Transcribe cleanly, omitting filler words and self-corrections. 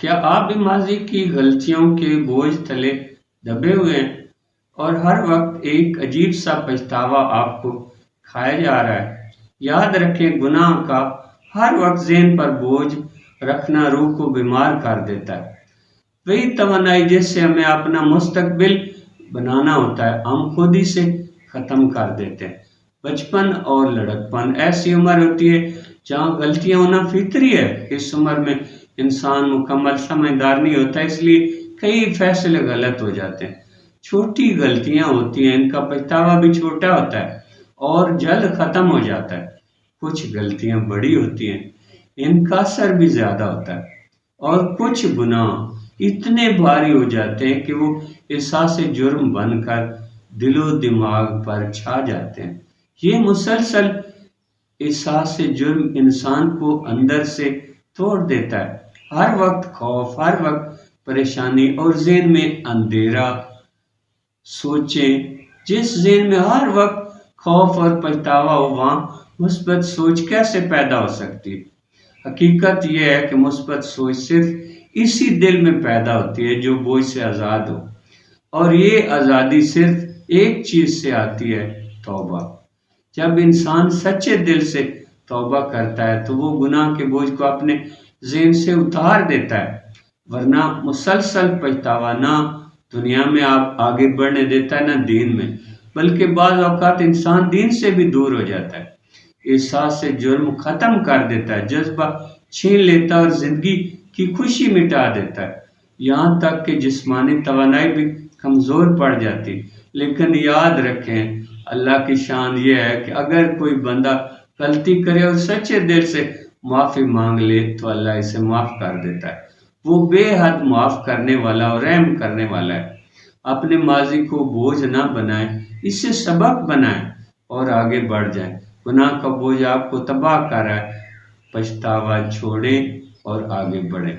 کیا آپ بھی ماضی کی غلطیوں کے بوجھ تلے دبے ہوئے ہیں اور ہر وقت ایک عجیب سا پچھتاوا آپ کو کھایا جا رہا ہے؟ یاد رکھیں، گناہ کا ہر وقت ذہن پر بوجھ رکھنا روح کو بیمار کر دیتا ہے۔ وہی توانائی جس سے ہمیں اپنا مستقبل بنانا ہوتا ہے، ہم خود ہی سے ختم کر دیتے ہیں۔ بچپن اور لڑکپن ایسی عمر ہوتی ہے جہاں غلطیاں ہونا فطری ہے۔ اس عمر میں انسان مکمل سمجھدار نہیں ہوتا، اس لیے کئی فیصلے غلط ہو جاتے ہیں۔ چھوٹی غلطیاں ہوتی ہیں، ان کا پچھتاوا بھی چھوٹا ہوتا ہے اور جلد ختم ہو جاتا ہے۔ کچھ غلطیاں بڑی ہوتی ہیں، ان کا اثر بھی زیادہ ہوتا ہے، اور کچھ گناہ اتنے بھاری ہو جاتے ہیں کہ وہ احساس جرم بن کر دل و دماغ پر چھا جاتے ہیں۔ یہ مسلسل احساس جرم انسان کو اندر سے توڑ دیتا ہے۔ ہر وقت خوف، ہر وقت پریشانی اور ذہن میں اندھیرا۔ سوچیں، جس ذہن میں ہر وقت خوف اور پچھتاوا ہو، وہاں مثبت سوچ کیسے پیدا ہو سکتی ہے؟ حقیقت یہ ہے کہ مثبت سوچ صرف اسی دل میں پیدا ہوتی ہے جو بوجھ سے آزاد ہو، اور یہ آزادی صرف ایک چیز سے آتی ہے: توبہ۔ جب انسان سچے دل سے توبہ کرتا ہے تو وہ گناہ کے بوجھ کو اپنے ذہن سے اتار دیتا ہے، ورنہ مسلسل پچھتاوا نہ دنیا میں آپ آگے بڑھنے دیتا ہے، نہ دین میں، بلکہ بعض اوقات انسان دین سے بھی دور ہو جاتا ہے۔ احساس سے جرم ختم کر دیتا ہے، جذبہ چھین لیتا ہے اور زندگی کی خوشی مٹا دیتا ہے، یہاں تک کہ جسمانی توانائی بھی کمزور پڑ جاتی۔ لیکن یاد رکھیں، اللہ کی شان یہ ہے کہ اگر کوئی بندہ غلطی کرے اور سچے دل سے معافی مانگ لے تو اللہ اسے معاف کر دیتا ہے۔ وہ بے حد معاف کرنے والا اور رحم کرنے والا ہے۔ اپنے ماضی کو بوجھ نہ بنائیں، اس سے سبق بنائیں اور آگے بڑھ جائیں۔ گناہ کا بوجھ آپ کو تباہ کر رہا ہے، پچھتاوا چھوڑیں اور آگے بڑھیں۔